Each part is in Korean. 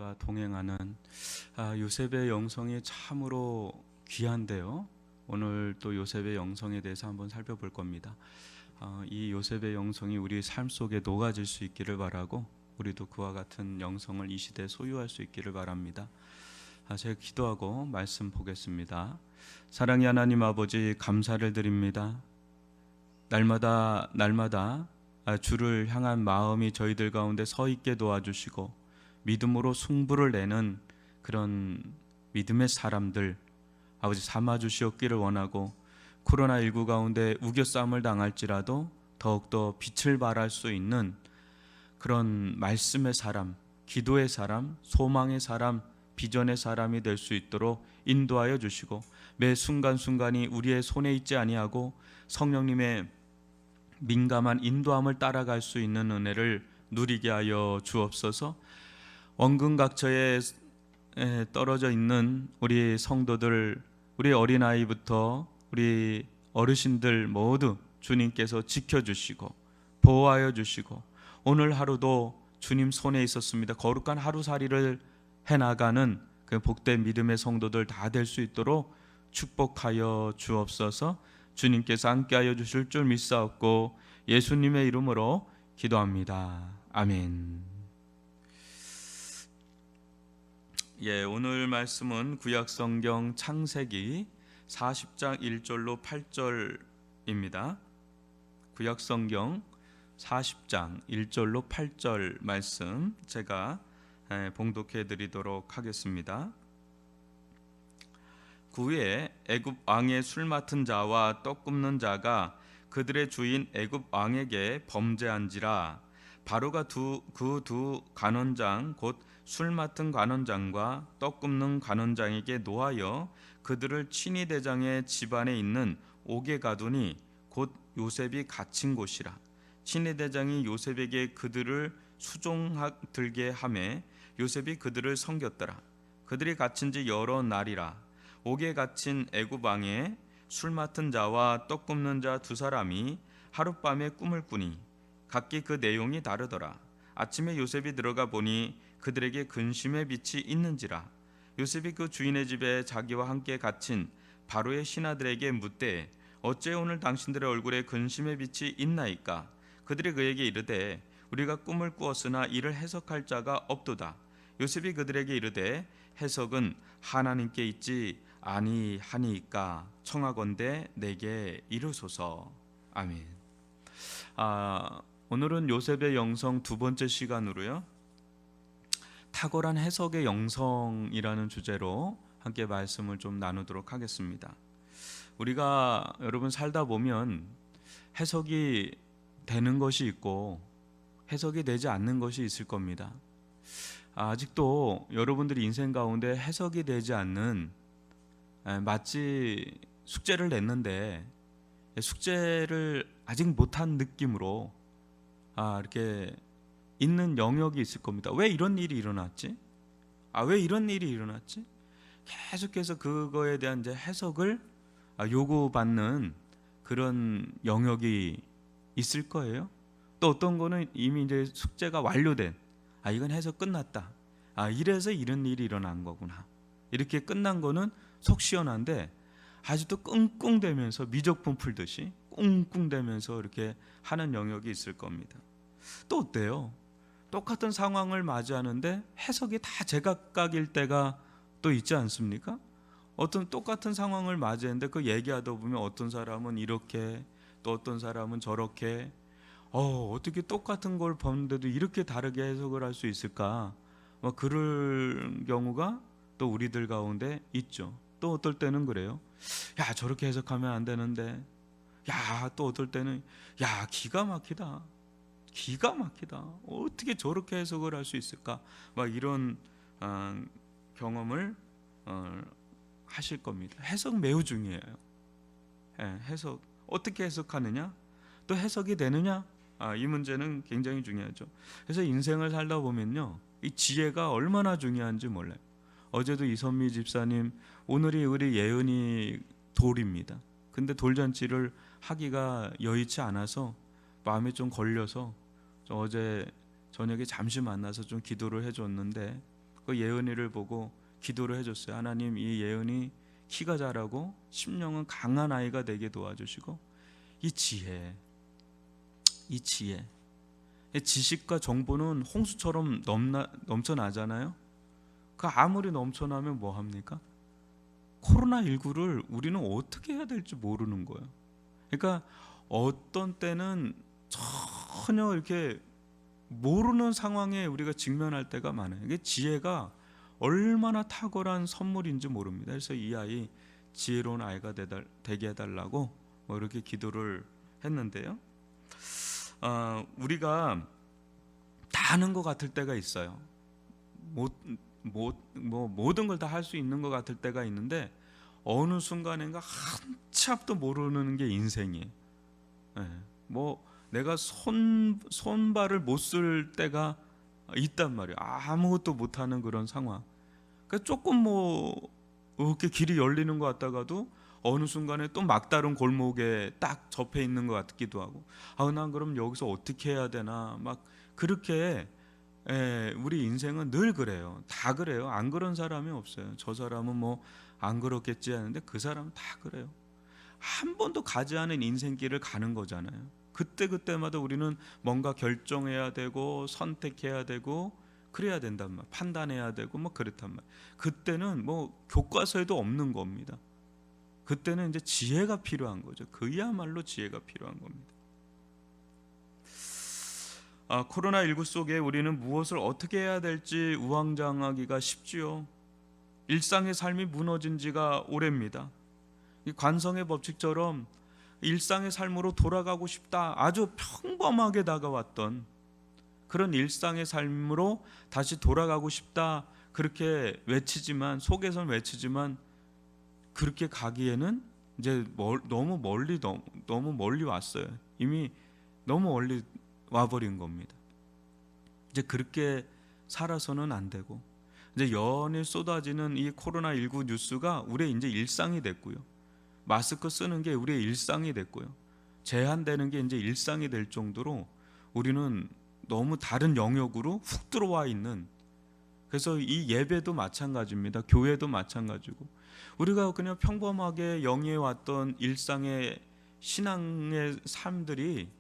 말씀과 동행하는 요셉의 영성이 참으로 귀한데요. 오늘 또 요셉의 영성에 대해서 한번 살펴볼 겁니다. 이 요셉의 영성이 우리 삶 속에 녹아질 수 있기를 바라고 우리도 그와 같은 영성을 이 시대에 소유할 수 있기를 바랍니다. 제가 기도하고 말씀 보겠습니다. 사랑의 하나님 아버지, 감사를 드립니다. 날마다 주를 향한 마음이 저희들 가운데 서 있게 도와주시고 믿음으로 승부를 내는 그런 믿음의 사람들 아버지 삼아 주시옵기를 원하고, 코로나19 가운데 우겨싸움을 당할지라도 더욱더 빛을 발할 수 있는 그런 말씀의 사람, 기도의 사람, 소망의 사람, 비전의 사람이 될 수 있도록 인도하여 주시고, 매 순간순간이 우리의 손에 있지 아니하고 성령님의 민감한 인도함을 따라갈 수 있는 은혜를 누리게 하여 주옵소서. 원근각처에 떨어져 있는 우리 성도들, 우리 어린아이부터 우리 어르신들 모두 주님께서 지켜주시고 보호하여 주시고, 오늘 하루도 주님 손에 있었습니다. 거룩한 하루살이를 해나가는 그 복된 믿음의 성도들 다 될 수 있도록 축복하여 주옵소서. 주님께서 함께하여 주실 줄 믿사옵고 예수님의 이름으로 기도합니다. 아멘. 오늘 말씀은 구약성경 창세기 40장 1절로 8절입니다. 구약성경 40장 1절로 8절 말씀 제가 봉독해 드리도록 하겠습니다. 그 후에 애굽 왕의 술 맡은 자와 떡 굽는 자가 그들의 주인 애굽 왕에게 범죄한지라. 바로가 그 두 간원장 곧 술 맡은 간원장과 떡 굽는 간원장에게 노하여 그들을 친위대장의 집안에 있는 옥에 가두니 곧 요셉이 갇힌 곳이라. 친위대장이 요셉에게 그들을 수종들게 하매 요셉이 그들을 섬겼더라. 그들이 갇힌 지 여러 날이라. 옥에 갇힌 애굽 왕의 술 맡은 자와 떡 굽는 자 두 사람이 하룻밤에 꿈을 꾸니 각기 그 내용이 다르더라. 아침에 요셉이 들어가 보니 그들에게 근심의 빛이 있는지라. 요셉이 그 주인의 집에 자기와 함께 갇힌 바로의 신하들에게 묻되 어째 오늘 당신들의 얼굴에 근심의 빛이 있나이까? 그들이 그에게 이르되 우리가 꿈을 꾸었으나 이를 해석할 자가 없도다. 요셉이 그들에게 이르되 해석은 하나님께 있지 아니하니까 청하건대 내게 이르소서. 아멘. 오늘은 요셉의 영성 두 번째 시간으로요, 탁월한 해석의 영성이라는 주제로 함께 말씀을 좀 나누도록 하겠습니다. 우리가 여러분 살다 보면 해석이 되는 것이 있고 해석이 되지 않는 것이 있을 겁니다. 아직도 여러분들이 인생 가운데 해석이 되지 않는, 마치 숙제를 냈는데 숙제를 아직 못한 느낌으로 이렇게 있는 영역이 있을 겁니다. 왜 이런 일이 일어났지? 왜 이런 일이 일어났지? 계속해서 그거에 대한 이제 해석을 요구받는 그런 영역이 있을 거예요. 또 어떤 거는 이미 이제 숙제가 완료된, 이건 해석 끝났다. 이래서 이런 일이 일어난 거구나. 이렇게 끝난 거는 속 시원한데 아직도 끙끙대면서 미적분 풀듯이 꿍꿍대면서 이렇게 하는 영역이 있을 겁니다. 또 어때요? 똑같은 상황을 맞이하는데 해석이 다 제각각일 때가 또 있지 않습니까? 어떤 똑같은 상황을 맞이했는데 그 얘기하다 보면 어떤 사람은 이렇게, 또 어떤 사람은 저렇게, 어떻게 똑같은 걸 보는데도 이렇게 다르게 해석을 할 수 있을까? 그럴 경우가 또 우리들 가운데 있죠. 또 어떨 때는 그래요. 저렇게 해석하면 안 되는데, 또 어떨 때는 기가 막히다. 어떻게 저렇게 해석을 할 수 있을까? 이런 경험을 하실 겁니다. 해석 매우 중요해요. 해석 어떻게 해석하느냐, 또 해석이 되느냐, 이 문제는 굉장히 중요하죠. 그래서 인생을 살다 보면요, 이 지혜가 얼마나 중요한지 몰라요. 어제도 이선미 집사님, 오늘이 우리 예은이 돌입니다. 근데 돌잔치를 하기가 여의치 않아서 마음에 좀 걸려서 어제 저녁에 잠시 만나서 좀 기도를 해줬는데 그 예은이를 보고 기도를 해줬어요. 하나님, 이 예은이 키가 자라고 심령은 강한 아이가 되게 도와주시고 이 지혜, 이 지식과 정보는 홍수처럼 넘쳐나잖아요. 그 아무리 넘쳐나면 뭐 합니까? 코로나19를 우리는 어떻게 해야 될지 모르는 거예요. 그러니까 어떤 때는 전혀 이렇게 모르는 상황에 우리가 직면할 때가 많아요. 이게 지혜가 얼마나 탁월한 선물인지 모릅니다. 그래서 이 아이 지혜로운 아이가 되게 해달라고 뭐 이렇게 기도를 했는데요. 우리가 다 아는 것 같을 때가 있어요. 모든 걸 다 할 수 있는 것 같을 때가 있는데 어느 순간인가 한참도 모르는 게 인생이에요. 뭐 내가 손발을 못 쓸 때가 있단 말이에요. 아무것도 못하는 그런 상황. 그러니까 조금 뭐 이렇게 길이 열리는 것 같다가도 어느 순간에 또 막다른 골목에 딱 접해 있는 것 같기도 하고, 난 그럼 여기서 어떻게 해야 되나, 막 그렇게. 우리 인생은 늘 그래요. 다 그래요. 안 그런 사람이 없어요. 저 사람은 뭐 안 그렇겠지 하는데 그 사람은 다 그래요. 한 번도 가지 않은 인생길을 가는 거잖아요. 그때마다 우리는 뭔가 결정해야 되고 선택해야 되고 그래야 된단 말, 판단해야 되고 뭐 그렇단 말. 그때는 뭐 교과서에도 없는 겁니다. 그때는 이제 지혜가 필요한 거죠. 그야말로 지혜가 필요한 겁니다. 코로나19 속에 우리는 무엇을 어떻게 해야 될지 우왕좌왕하기가 쉽지요. 일상의 삶이 무너진 지가 오래입니다. 이 관성의 법칙처럼 일상의 삶으로 돌아가고 싶다, 아주 평범하게 다가왔던 그런 일상의 삶으로 다시 돌아가고 싶다, 그렇게 외치지만, 속에서는 외치지만 그렇게 가기에는 이제 너무 멀리 왔어요. 이미 너무 멀리 와버린 겁니다. 이제 그렇게 살아서는 안 되고, 이제 연일 쏟아지는 이 코로나19 뉴스가 우리의 이제 일상이 됐고요. 마스크 쓰는 게 우리의 일상이 됐고요. 제한되는 게 이제 일상이 될 정도로 우리는 너무 다른 영역으로 훅 들어와 있는, 그래서 이 예배도 마찬가지입니다. 교회도 마찬가지고, 우리가 그냥 평범하게 영위해왔던 일상의 신앙의 삶들이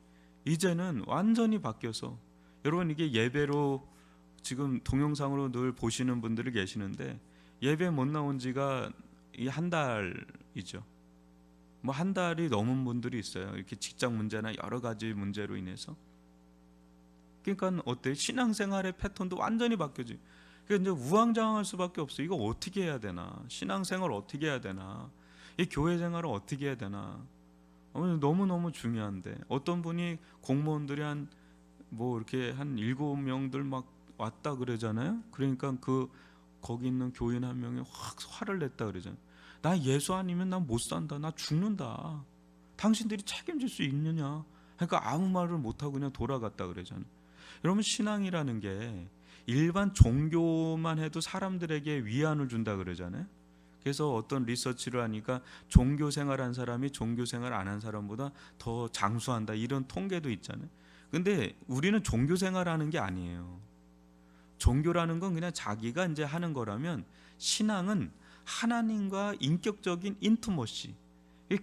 이제는 완전히 바뀌어서, 여러분 이게 예배로 지금 동영상으로 늘 보시는 분들이 계시는데 예배 못 나온 지가 이 한 달이죠. 뭐 한 달이 넘은 분들이 있어요. 이렇게 직장 문제나 여러 가지 문제로 인해서. 그러니까 어때? 신앙생활의 패턴도 완전히 바뀌어지. 그러니까 이제 우왕좌왕할 수밖에 없어요. 이거 어떻게 해야 되나? 신앙생활 어떻게 해야 되나? 이 교회 생활을 어떻게 해야 되나? 너무너무 중요한데, 어떤 분이 공무원들이 뭐 이렇게 한 7명들 막 왔다 그러잖아요. 그러니까 거기 있는 교인 한 명이 확 화를 냈다 그러잖아요. 나 예수 아니면 난 못 산다. 나 죽는다. 당신들이 책임질 수 있느냐? 그러니까 아무 말을 못 하고 그냥 돌아갔다 그러잖아요. 여러분, 신앙이라는 게 일반 종교만 해도 사람들에게 위안을 준다 그러잖아요. 그래서 어떤 리서치를 하니까 종교 생활한 사람이 종교 생활 안 한 사람보다 더 장수한다, 이런 통계도 있잖아요. 근데 우리는 종교 생활하는 게 아니에요. 종교라는 건 그냥 자기가 이제 하는 거라면, 신앙은 하나님과 인격적인 인티머시,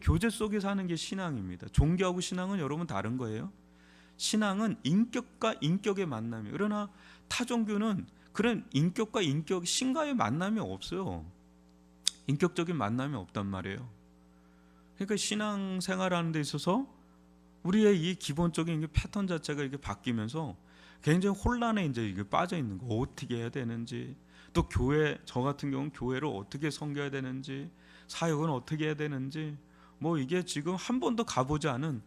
교제 속에서 하는 게 신앙입니다. 종교하고 신앙은 여러분 다른 거예요. 신앙은 인격과 인격의 만남이에요. 그러나 타 종교는 그런 인격과 인격, 신과의 만남이 없어요. 인격적인 만남이 없단 말이에요. 그러니까 신앙생활하는 데 있어서 우리의 이 기본적인 패턴 자체가 이렇게 바뀌면서 굉장히 혼란에 이제 이게 빠져 있는 거. 어떻게 해야 되는지, 또 저 같은 경우는 교회를 어떻게 섬겨야 되는지, 사역은 어떻게 해야 되는지, 뭐 이게 지금 한 번도 가보지 않은,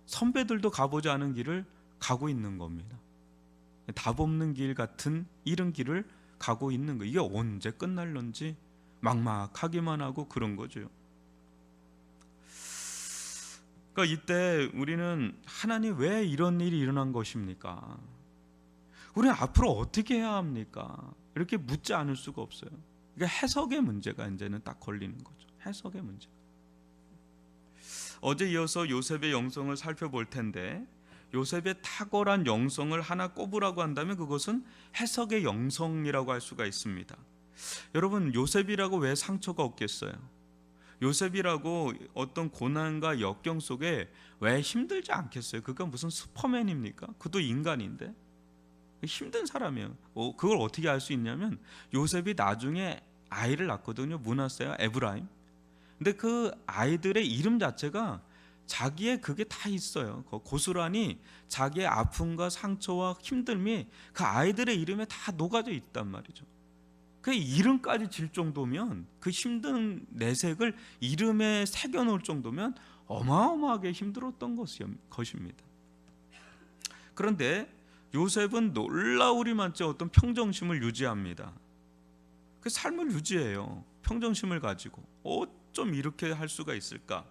선배들도 가보지 않은 길을 가고 있는 겁니다. 답 없는 길 같은 이런 길을 가고 있는 거. 이게 언제 끝날런지 막막하기만 하고 그런 거죠. 그러니까 이때 우리는 하나님, 왜 이런 일이 일어난 것입니까? 우리는 앞으로 어떻게 해야 합니까? 이렇게 묻지 않을 수가 없어요. 그러니까 해석의 문제가 이제는 딱 걸리는 거죠. 해석의 문제. 어제 이어서 요셉의 영성을 살펴볼 텐데, 요셉의 탁월한 영성을 하나 꼽으라고 한다면 그것은 해석의 영성이라고 할 수가 있습니다. 여러분, 요셉이라고 왜 상처가 없겠어요? 요셉이라고 어떤 고난과 역경 속에 왜 힘들지 않겠어요? 그가 무슨 슈퍼맨입니까? 그도 인간인데 힘든 사람이에요. 그걸 어떻게 알 수 있냐면 요셉이 나중에 아이를 낳거든요. 므낫세와 에브라임. 근데 그 아이들의 이름 자체가 자기의 그게 다 있어요. 고스란히 자기의 아픔과 상처와 힘듦이 그 아이들의 이름에 다 녹아져 있단 말이죠. 그 이름까지 질 정도면, 그 힘든 내색을 이름에 새겨놓을 정도면 어마어마하게 힘들었던 것입니다. 그런데 요셉은 놀라우리만치 어떤 평정심을 유지합니다. 그 삶을 유지해요. 평정심을 가지고 어쩜 이렇게 할 수가 있을까?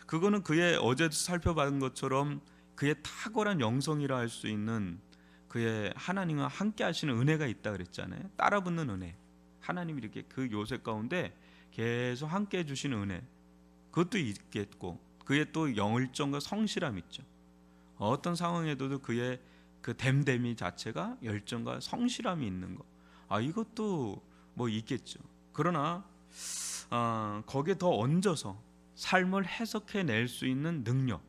그거는 그의 어제도 살펴본 것처럼 그의 탁월한 영성이라 할 수 있는 그의 하나님과 함께 하시는 은혜가 있다 그랬잖아요. 따라붙는 은혜. 하나님이 이렇게 그 요셉 가운데 계속 함께 해주시는 은혜, 그것도 있겠고, 그의 또 열정과 성실함 있죠. 어떤 상황에도 그의 그 댐댐이 자체가 열정과 성실함이 있는 거, 이것도 뭐 있겠죠. 그러나 거기에 더 얹어서 삶을 해석해낼 수 있는 능력,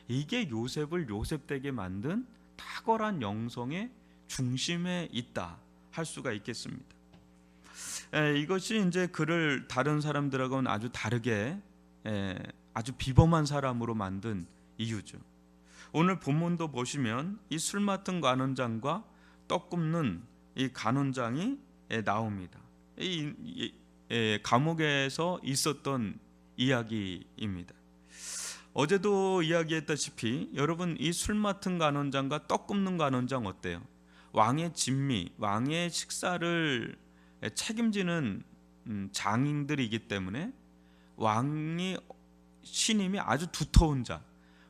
이게 요셉을 요셉되게 만든 탁월한 영성의 중심에 있다 할 수가 있겠습니다. 이것이 이제 그를 다른 사람들하고는 아주 다르게 아주 비범한 사람으로 만든 이유죠. 오늘 본문도 보시면 이 술 맡은 간원장과 떡 굽는 이 간원장이 나옵니다. 이 감옥에서 있었던 이야기입니다. 어제도 이야기했다시피 여러분, 이 술 맡은 간원장과 떡 굽는 간원장 어때요? 왕의 진미, 왕의 식사를 책임지는 장인들이기 때문에 왕이 신임이 아주 두터운 자,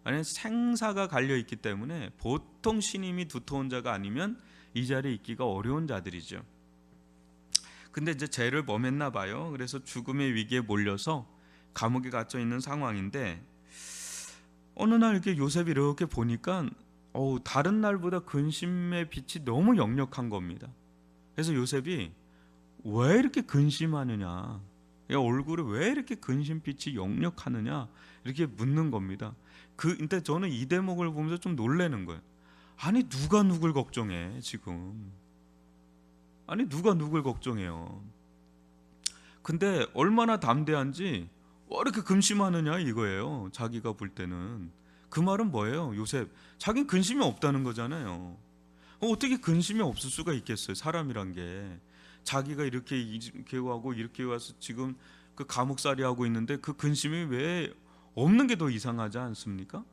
아니 생사가 갈려 있기 때문에 보통 신임이 두터운 자가 아니면 이 자리에 있기가 어려운 자들이죠. 근데 이제 죄를 범했나 봐요. 그래서 죽음의 위기에 몰려서 감옥에 갇혀 있는 상황인데, 어느 날 이렇게 요셉이 이렇게 보니까 다른 날보다 근심의 빛이 너무 역력한 겁니다. 그래서 요셉이 왜 이렇게 근심하느냐, 얼굴에 왜 이렇게 근심빛이 역력하느냐 이렇게 묻는 겁니다. 근데 저는 이 대목을 보면서 좀 놀라는 거예요. 아니 누가 누굴 걱정해 지금? 아니 누가 누굴 걱정해요? 근데 얼마나 담대한지 왜 이렇게 근심하느냐 이거예요. 자기가 볼 때는. 그 말은 뭐예요? 요셉, 자기는 근심이 없다는 거잖아요. 어떻게 근심이 없을 수가 있겠어요? 사람이란 게 자기가 이렇게 하고 이렇게 와서 지금 그 감옥살이 하고 있는데 그 근심이 왜 없는 게 더 이상하지 않습니까?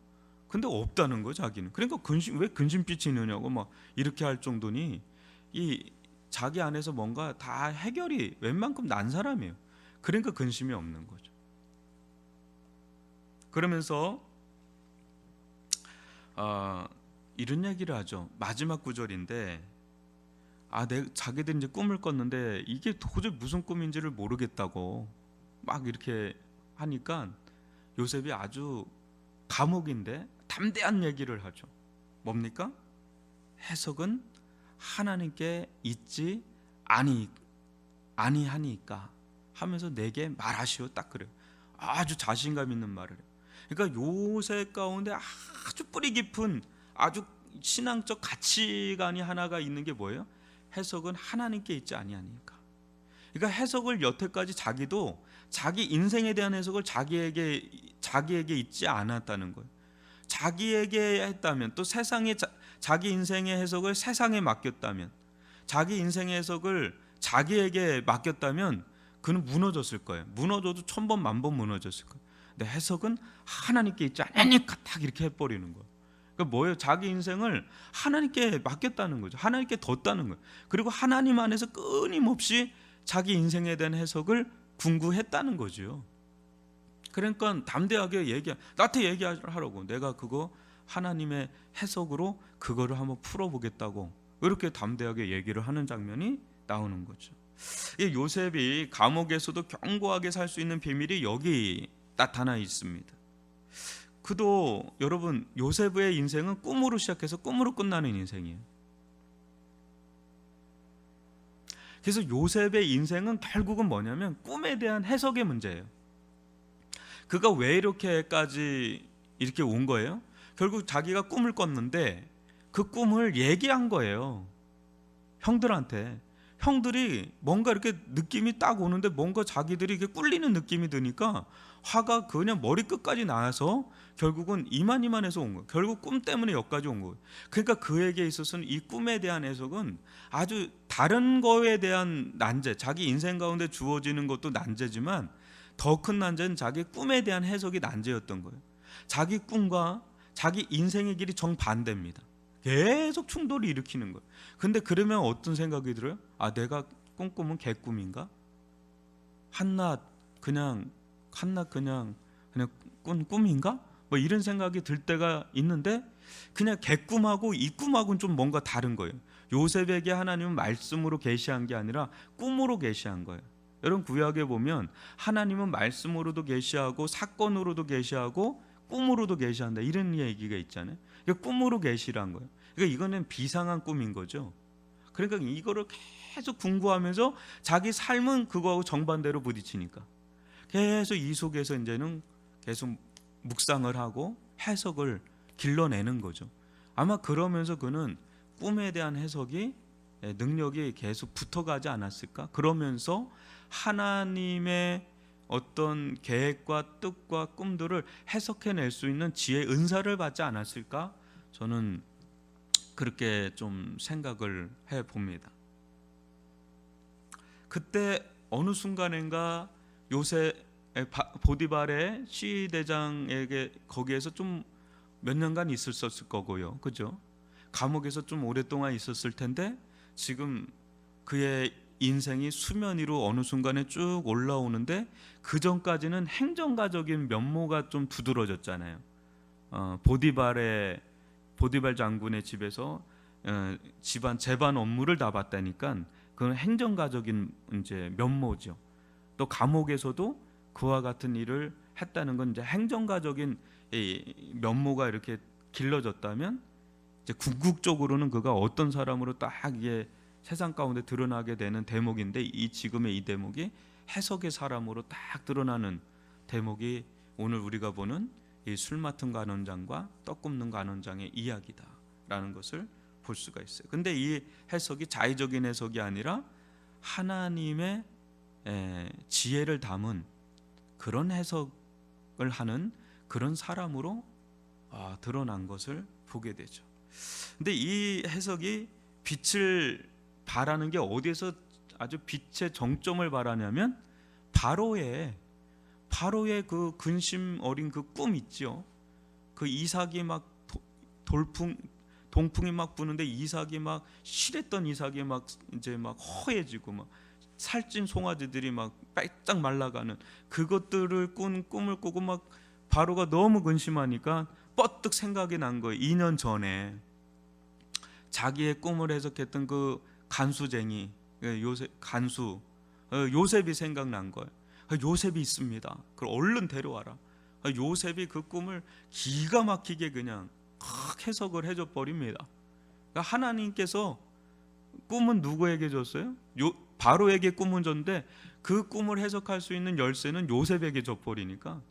근데 없다는 거예요, 자기는. 그러니까 왜 근심빛이 있느냐고 막 이렇게 할 정도니 이 자기 안에서 뭔가 다 해결이 웬만큼 난 사람이에요. 그러니까 근심이 없는 거죠. 그러면서 이런 얘기를 하죠. 마지막 구절인데, 자기들 이제 꿈을 꿨는데 이게 도저히 무슨 꿈인지를 모르겠다고 막 이렇게 하니까 요셉이 아주 감옥인데 담대한 얘기를 하죠. 뭡니까? 해석은 하나님께 있지 아니하니까 하면서 내게 말하시오. 딱 그래요. 아주 자신감 있는 말을 해요. 그러니까 요셉 가운데 아주 뿌리 깊은 아주 신앙적 가치관이 하나가 있는 게 뭐예요? 해석은 하나님께 있지 아니하니까. 그러니까 해석을 여태까지 자기도 자기 인생에 대한 해석을 자기에게 있지 않았다는 거예요. 자기에게 했다면, 또 세상에 자기 인생의 해석을 세상에 맡겼다면, 자기 인생의 해석을 자기에게 맡겼다면 그는 무너졌을 거예요. 무너져도 1000번 만번 무너졌을 거예요. 근데 해석은 하나님께 있지 않으니까 딱 이렇게 해버리는 거예요. 그러니까 뭐예요? 자기 인생을 하나님께 맡겼다는 거죠. 하나님께 뒀다는 거예요. 그리고 하나님 안에서 끊임없이 자기 인생에 대한 해석을 궁구했다는 거죠. 그러니까 담대하게 나한테 얘기하라고, 내가 그거 하나님의 해석으로 그거를 한번 풀어보겠다고 이렇게 담대하게 얘기를 하는 장면이 나오는 거죠. 이 요셉이 감옥에서도 견고하게 살 수 있는 비밀이 여기 나타나 있습니다. 그도 여러분 요셉의 인생은 꿈으로 시작해서 꿈으로 끝나는 인생이에요. 그래서 요셉의 인생은 결국은 뭐냐면 꿈에 대한 해석의 문제예요. 그가 왜 이렇게까지 이렇게 온 거예요? 결국 자기가 꿈을 꿨는데 그 꿈을 얘기한 거예요. 형들한테. 형들이 뭔가 이렇게 느낌이 딱 오는데 뭔가 자기들이 이게 꿀리는 느낌이 드니까 화가 그냥 머리끝까지 나서 결국은 이만해서 온 거예요. 결국 꿈 때문에 여기까지 온 거예요. 그러니까 그에게 있어서는 이 꿈에 대한 해석은 아주 다른 거에 대한 난제, 자기 인생 가운데 주어지는 것도 난제지만 더 큰 난제는 자기 꿈에 대한 해석이 난제였던 거예요. 자기 꿈과 자기 인생의 길이 정반대입니다. 계속 충돌을 일으키는 거예요. 근데 그러면 어떤 생각이 들어요? 아, 내가 꿈꾸면 개꿈인가? 한낱 그냥 꾼 꿈인가? 뭐 이런 생각이 들 때가 있는데 그냥 개꿈하고 이 꿈하고는 좀 뭔가 다른 거예요. 요셉에게 하나님은 말씀으로 계시한 게 아니라 꿈으로 계시한 거예요. 여러분 구약에 보면 하나님은 말씀으로도 계시하고 사건으로도 계시하고 꿈으로도 계시한다 이런 얘기가 있잖아요. 꿈으로 계시란 거예요. 그러니까 이거는 비상한 꿈인 거죠. 그러니까 이거를 계속 궁구하면서 자기 삶은 그거하고 정반대로 부딪히니까 계속 이 속에서 이제는 계속 묵상을 하고 해석을 길러내는 거죠. 아마 그러면서 그는 꿈에 대한 해석이 능력이 계속 붙어가지 않았을까? 그러면서 하나님의 어떤 계획과 뜻과 꿈들을 해석해낼 수 있는 지혜 은사를 받지 않았을까? 저는 그렇게 좀 생각을 해봅니다. 그때 어느 순간인가 요새 보디발의 시대장에게 거기에서 좀 몇 년간 있었을 거고요, 그죠? 감옥에서 좀 오랫동안 있었을 텐데 지금 그의 인생이 수면 위로 어느 순간에 쭉 올라오는데 그 전까지는 행정가적인 면모가 좀 두드러졌잖아요. 보디발 장군의 집에서 집안 재반 업무를 다 봤다니까 그건 행정가적인 이제 면모죠. 또 감옥에서도 그와 같은 일을 했다는 건 이제 행정가적인 면모가 이렇게 길러졌다면 이제 궁극적으로는 그가 어떤 사람으로 딱 이게 세상 가운데 드러나게 되는 대목인데 이 지금의 이 대목이 해석의 사람으로 딱 드러나는 대목이 오늘 우리가 보는 이 술 맡은 간원장과 떡 굽는 간원장의 이야기다라는 것을 볼 수가 있어요. 근데 이 해석이 자의적인 해석이 아니라 하나님의 지혜를 담은 그런 해석을 하는 그런 사람으로 드러난 것을 보게 되죠. 근데 이 해석이 빛을 발하는 게 어디에서 아주 빛의 정점을 발하냐면 바로의 그 근심 어린 그 꿈 있죠. 그 이삭이 막 동풍이 막 부는데 이삭이 막 실했던 이삭이 막 이제 막 허해지고 막 살찐 송아지들이 막 빨짝 말라가는 그것들을 꿈을 꾸고 막 바로가 너무 근심하니까 뻗뜩 생각이 난 거예요. 2년 전에 자기의 꿈을 해석했던 그 간수쟁이 요셉이 생각난 거예요. 요셉이 있습니다. 그걸 얼른 데려와라. 요셉이 그 꿈을 기가 막히게 그냥 해석을 해줘 버립니다. 하나님께서 꿈은 누구에게 줬어요? 바로에게 꿈은 줬는데 그 꿈을 해석할 수 있는 열쇠는 요셉에게 줘버리니까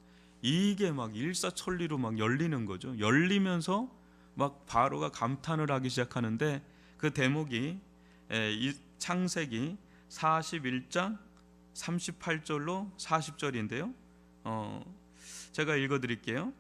이게 막 일사천리로 막 열리는 거죠. 열리면서 막 바로가 감탄을 하기 시작하는데 그 대목이 창세기 41장 38절로 40절인데요. 제가 읽어드릴게요.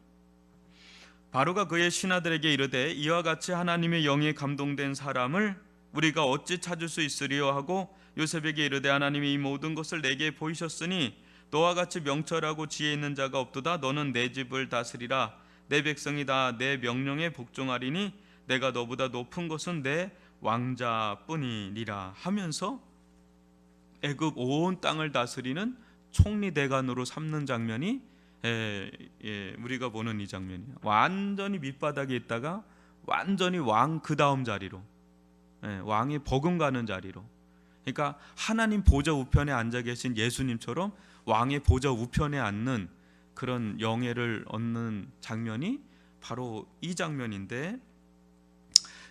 바로가 그의 신하들에게 이르되 이와 같이 하나님의 영에 감동된 사람을 우리가 어찌 찾을 수 있으리요 하고 요셉에게 이르되 하나님이 이 모든 것을 내게 보이셨으니 너와 같이 명철하고 지혜 있는 자가 없도다. 너는 내 집을 다스리라. 내 백성이 다 내 명령에 복종하리니 내가 너보다 높은 것은 내 왕자뿐이니라 하면서 애굽 온 땅을 다스리는 총리 대관으로 삼는 장면이 우리가 보는 이 장면이에요. 완전히 밑바닥에 있다가 완전히 왕 그 다음 자리로 왕이 버금가는 자리로. 그러니까 하나님 보좌 우편에 앉아 계신 예수님처럼 왕의 보좌 우편에 앉는 그런 영예를 얻는 장면이 바로 이 장면인데,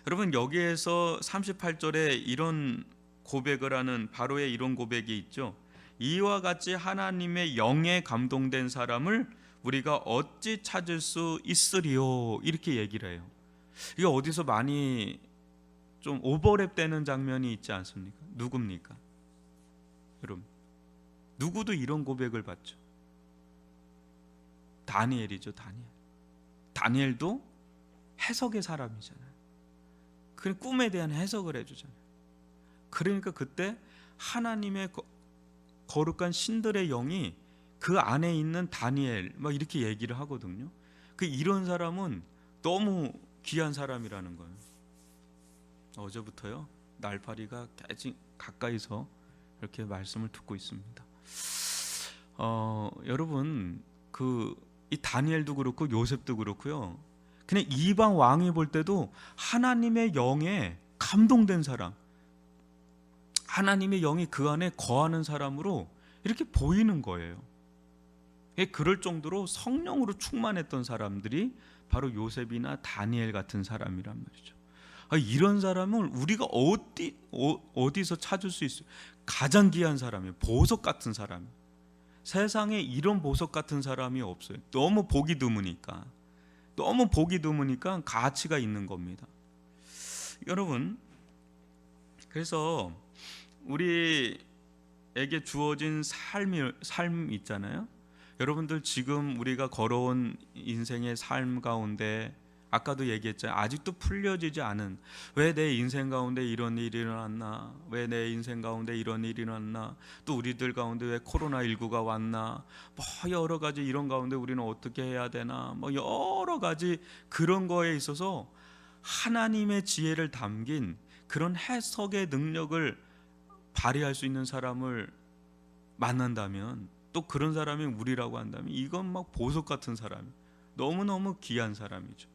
여러분 여기에서 38절에 이런 고백을 하는 바로의 이런 고백이 있죠. 이와 같이 하나님의 영에 감동된 사람을 우리가 어찌 찾을 수 있으리요, 이렇게 얘기를 해요. 이게 어디서 많이 좀 오버랩되는 장면이 있지 않습니까? 누굽니까? 여러분, 누구도 이런 고백을 받죠. 다니엘이죠. 다니엘도 해석의 사람이잖아요. 그 꿈에 대한 해석을 해주잖아요. 그러니까 그때 하나님의 거룩한 신들의 영이 그 안에 있는 다니엘 막 이렇게 얘기를 하거든요. 이런 사람은 너무 귀한 사람이라는 거예요. 어제부터요, 날파리가 깨지 가까이서 이렇게 말씀을 듣고 있습니다. 여러분, 이 다니엘도 그렇고 요셉도 그렇고요, 그냥 이방 왕이 볼 때도 하나님의 영에 감동된 사람, 하나님의 영이 그 안에 거하는 사람으로 이렇게 보이는 거예요. 그럴 정도로 성령으로 충만했던 사람들이 바로 요셉이나 다니엘 같은 사람이란 말이죠. 이런 사람을 우리가 어디서 찾을 수 있어요? 가장 귀한 사람이에요. 보석 같은 사람. 세상에 이런 보석 같은 사람이 없어요. 너무 보기 드무니까 가치가 있는 겁니다. 여러분, 그래서 우리에게 주어진 삶 있잖아요. 여러분들 지금 우리가 걸어온 인생의 삶 가운데 아까도 얘기했잖아요. 아직도 풀려지지 않은, 왜 내 인생 가운데 이런 일이 일어났나, 왜 내 인생 가운데 이런 일이 일어났나, 또 우리들 가운데 왜 코로나19가 왔나, 여러 가지 이런 가운데 우리는 어떻게 해야 되나, 여러 가지 그런 거에 있어서 하나님의 지혜를 담긴 그런 해석의 능력을 발휘할 수 있는 사람을 만난다면, 또 그런 사람이 우리라고 한다면, 이건 막 보석 같은 사람, 너무너무 귀한 사람이죠.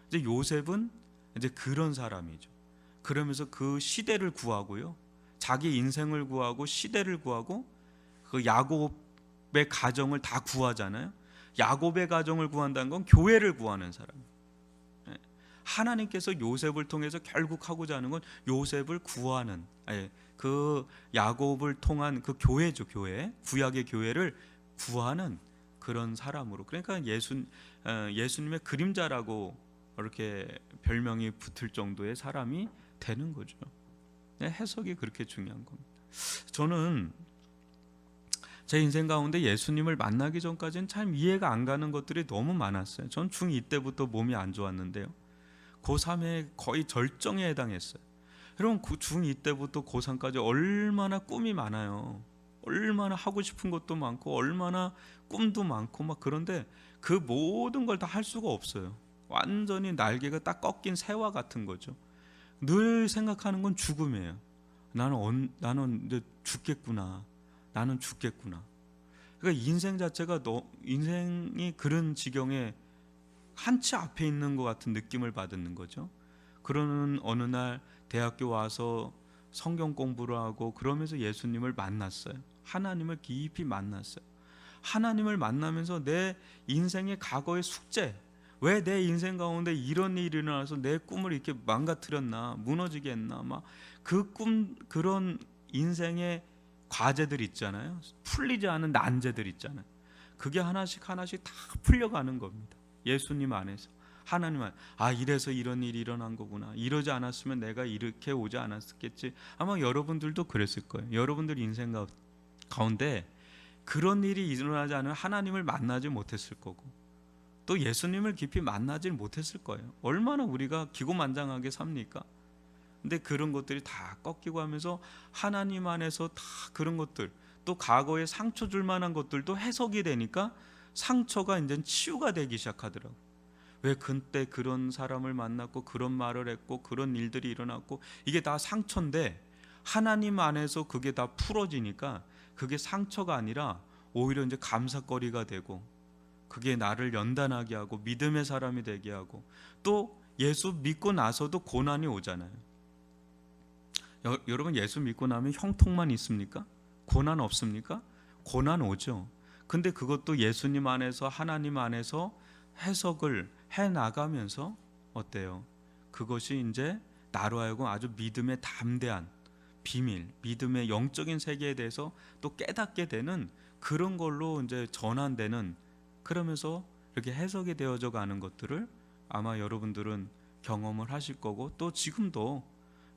이제 요셉은 이제 그런 사람이죠. 그러면서 그 시대를 구하고요, 자기 인생을 구하고 시대를 구하고 그 야곱의 가정을 다 구하잖아요. 야곱의 가정을 구한다는 건 교회를 구하는 사람. 하나님께서 요셉을 통해서 결국 하고자 하는 건 요셉을 구하는, 그 야곱을 통한 그 교회죠. 교회, 구약의 교회를 구하는 그런 사람으로, 그러니까 예수님의 그림자라고 이렇게 별명이 붙을 정도의 사람이 되는 거죠. 해석이 그렇게 중요한 겁니다. 저는 제 인생 가운데 예수님을 만나기 전까지는 참 이해가 안 가는 것들이 너무 많았어요. 전 중2 때부터 몸이 안 좋았는데요, 고3에 거의 절정에 해당했어요. 여러분, 중2 때부터 고3까지 얼마나 꿈이 많아요. 얼마나 하고 싶은 것도 많고 얼마나 꿈도 많고 막, 그런데 그 모든 걸 다 할 수가 없어요. 완전히 날개가 딱 꺾인 새와 같은 거죠. 늘 생각하는 건 죽음이에요. 나는 이제 죽겠구나. 나는 죽겠구나. 그러니까 인생 자체가 인생이 그런 지경에 한치 앞에 있는 것 같은 느낌을 받는 거죠. 그러는 어느 날 대학교 와서 성경 공부를 하고 그러면서 예수님을 만났어요. 하나님을 깊이 만났어요. 하나님을 만나면서 내 인생의 과거의 숙제, 왜 내 인생 가운데 이런 일이 일어나서 내 꿈을 이렇게 망가뜨렸나, 무너지게 했나, 막 그 꿈, 그런 인생의 과제들 있잖아요. 풀리지 않은 난제들 있잖아요. 그게 하나씩 다 풀려가는 겁니다. 예수님 안에서, 하나님 안에. 이래서 이런 일이 일어난 거구나. 이러지 않았으면 내가 이렇게 오지 않았겠지. 아마 여러분들도 그랬을 거예요. 여러분들 인생 가운데 그런 일이 일어나지 않으면 하나님을 만나지 못했을 거고, 또 예수님을 깊이 만나지 못했을 거예요. 얼마나 우리가 기고만장하게 삽니까? 근데 그런 것들이 다 꺾이고 하면서 하나님 안에서 다 그런 것들, 또 과거에 상처 줄 만한 것들도 해석이 되니까 상처가 이제 치유가 되기 시작하더라고요. 왜 그때 그런 사람을 만났고 그런 말을 했고 그런 일들이 일어났고, 이게 다 상처인데 하나님 안에서 그게 다 풀어지니까 그게 상처가 아니라 오히려 이제 감사거리가 되고, 그게 나를 연단하게 하고 믿음의 사람이 되게 하고, 또 예수 믿고 나서도 고난이 오잖아요. 여러분, 예수 믿고 나면 형통만 있습니까? 고난 없습니까? 고난 오죠. 근데 그것도 예수님 안에서 하나님 안에서 해석을 해 나가면서 어때요? 그것이 이제 나로 하여금 아주 믿음의 담대한 비밀, 믿음의 영적인 세계에 대해서 또 깨닫게 되는 그런 걸로 이제 전환되는, 그러면서 이렇게 해석이 되어져 가는 것들을 아마 여러분들은 경험을 하실 거고, 또 지금도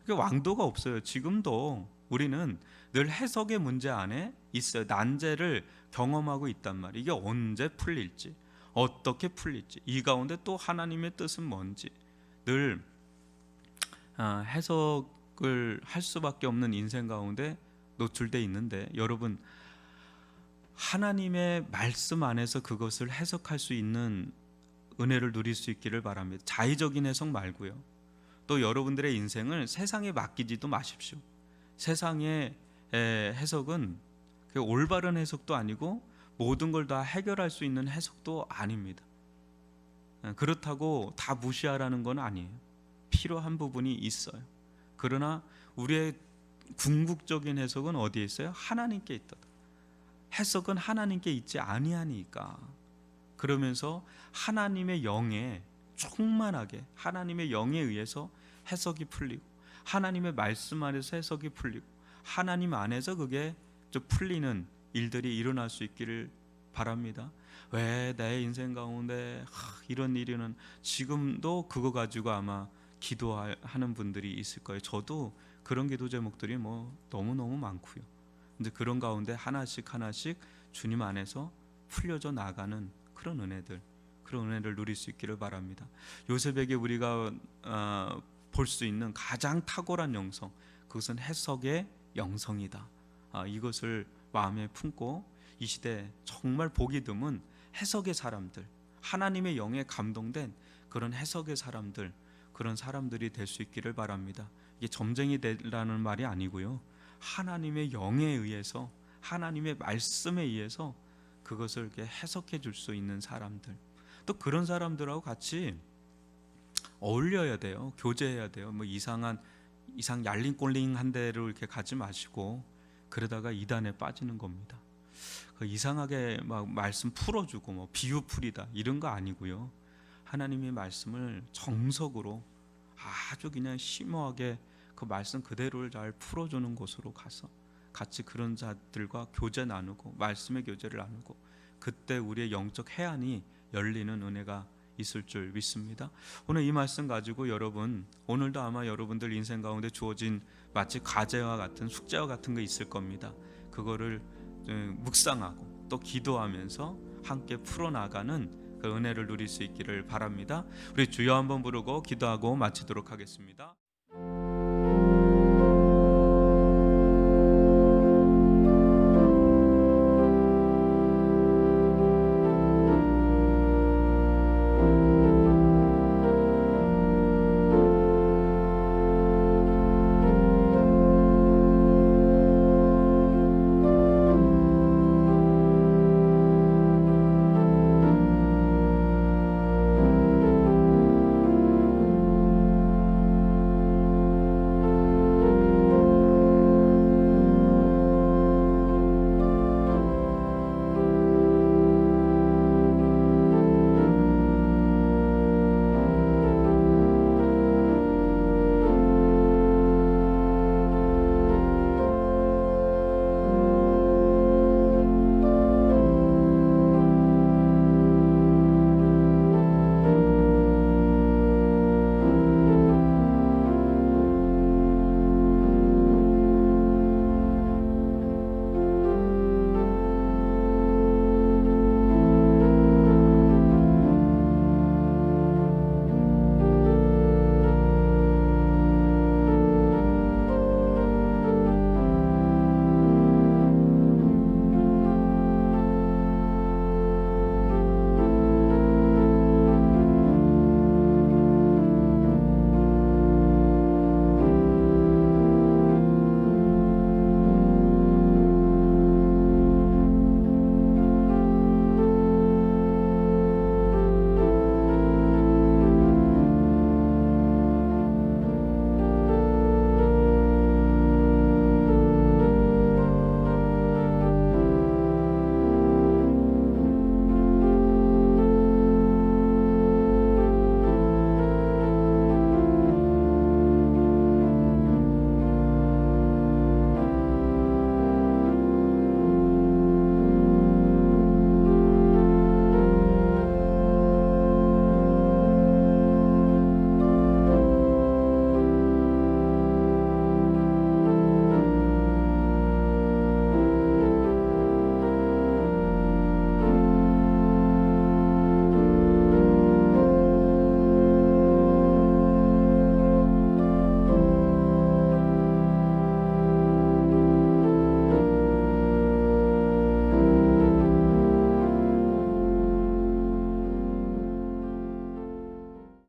왕도가 없어요. 지금도 우리는 늘 해석의 문제 안에 있어요. 난제를 경험하고 있단 말이에요. 이게 언제 풀릴지, 어떻게 풀릴지, 이 가운데 또 하나님의 뜻은 뭔지 늘 해석을 할 수밖에 없는 인생 가운데 노출돼 있는데, 여러분 하나님의 말씀 안에서 그것을 해석할 수 있는 은혜를 누릴 수 있기를 바랍니다. 자의적인 해석 말고요. 또 여러분들의 인생을 세상에 맡기지도 마십시오. 세상의 해석은 올바른 해석도 아니고 모든 걸 다 해결할 수 있는 해석도 아닙니다. 그렇다고 다 무시하라는 건 아니에요. 필요한 부분이 있어요. 그러나 우리의 궁극적인 해석은 어디에 있어요? 하나님께 있다. 해석은 하나님께 있지 아니하니까. 그러면서 하나님의 영에 충만하게, 하나님의 영에 의해서 해석이 풀리고, 하나님의 말씀 안에서 해석이 풀리고, 하나님 안에서 그게 좀 풀리는 일들이 일어날 수 있기를 바랍니다. 왜 내 인생 가운데 이런 일이는, 지금도 그거 가지고 아마 기도하는 분들이 있을 거예요. 저도 그런 기도 제목들이 너무너무 많고요. 근데 그런 가운데 하나씩 하나씩 주님 안에서 풀려져 나가는 그런 은혜들, 그런 은혜를 누릴 수 있기를 바랍니다. 요셉에게 우리가 볼 수 있는 가장 탁월한 영성, 그것은 해석의 영성이다. 이것을 마음에 품고 이 시대 정말 보기 드문 해석의 사람들, 하나님의 영에 감동된 그런 해석의 사람들, 그런 사람들이 될 수 있기를 바랍니다. 이게 점쟁이 되라는 말이 아니고요, 하나님의 영에 의해서, 하나님의 말씀에 의해서 그것을 이렇게 해석해 줄 수 있는 사람들, 또 그런 사람들하고 같이 어울려야 돼요. 교제해야 돼요. 이상 얄링꼴링한 데로 이렇게 가지 마시고, 그러다가 이단에 빠지는 겁니다. 이상하게 막 말씀 풀어주고 비유풀이다 이런 거 아니고요, 하나님의 말씀을 정석으로 아주 그냥 심오하게 그 말씀 그대로를 잘 풀어주는 곳으로 가서 같이 그런 자들과 교제 나누고, 말씀의 교제를 나누고, 그때 우리의 영적 해안이 열리는 은혜가 있을 줄 믿습니다. 오늘 이 말씀 가지고 여러분, 오늘도 아마 여러분들 인생 가운데 주어진 마치 과제와 같은, 숙제와 같은 거 있을 겁니다. 그거를 묵상하고 또 기도하면서 함께 풀어나가는 그 은혜를 누릴 수 있기를 바랍니다. 우리 주여 한번 부르고 기도하고 마치도록 하겠습니다.